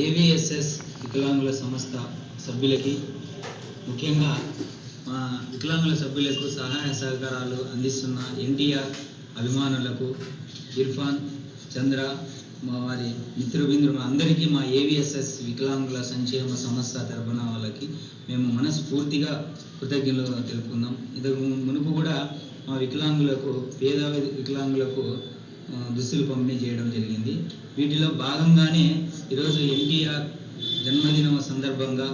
ఏవిఎస్ఎస్ వికలాంగుల సంస్థ సభ్యులకి, ముఖ్యంగా మా వికలాంగుల సభ్యులకు సహాయ సహకారాలు అందిస్తున్న ఎన్టీఆర్ అభిమానులకు, ఇర్ఫాన్, చంద్ర, మా వారి మిత్రుబిందులు అందరికీ మా ఏవిఎస్ఎస్ వికలాంగుల సంక్షేమ సంస్థ తరపున వాళ్ళకి మేము మనస్ఫూర్తిగా కృతజ్ఞతలు తెలుపుకుందాం. ఇంతకు మునుపు కూడా మా వికలాంగులకు, పేద వికలాంగులకు దుస్తులు పంపిణీ చేయడం జరిగింది. వీటిలో భాగంగానే ఈరోజు ఎన్టీఆర్ జన్మదినం సందర్భంగా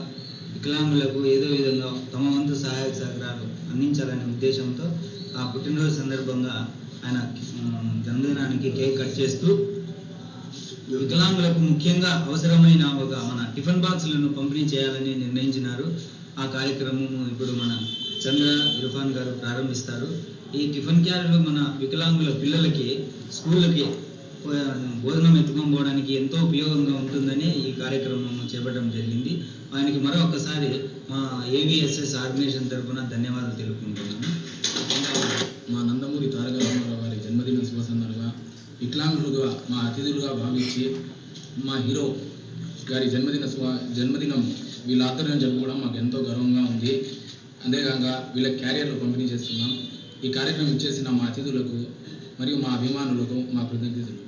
వికలాంగులకు ఏదో విధంగా తమ వంతు సహాయ సహకారాలు అందించాలనే ఉద్దేశంతో ఆ పుట్టినరోజు సందర్భంగా ఆయన జన్మదినానికి కేక్ కట్ చేస్తూ వికలాంగులకు ముఖ్యంగా అవసరమైన ఒక మన టిఫిన్ బాక్సులను పంపిణీ చేయాలని నిర్ణయించినారు. ఆ కార్యక్రమం ఇప్పుడు మన చంద్ర, ఇర్ఫాన్ గారు ప్రారంభిస్తారు. ఈ టిఫిన్ క్యారెట్లు మన వికలాంగుల పిల్లలకి స్కూళ్ళకి భోజనం ఎత్తుకొని పోవడానికి ఎంతో ఉపయోగంగా ఉంటుందని ఈ కార్యక్రమం చేపట్టడం జరిగింది. ఆయనకి మరొకసారి మా ఏవిఎస్ఎస్ ఆర్గనైజేషన్ తరఫున ధన్యవాదాలు తెలుపుకుంటున్నాను. మా నందమూరి తారక రామారావు గారి జన్మదిన శుభ సందర్భంగా వికలాంగులుగా మా అతిథులుగా భావించి మా హీరో గారి జన్మదినం వీళ్ళ ఆధ్వర్యం జరుపుకోవడం మాకు ఎంతో గర్వంగా ఉంది. అంతేకాక వీళ్ళ క్యారియర్లు పంపిణీ చేస్తున్నాం. ఈ కార్యక్రమం ఇచ్చేసిన మా అతిథులకు మరియు మా అభిమానులకు మా కృతజ్ఞతలు.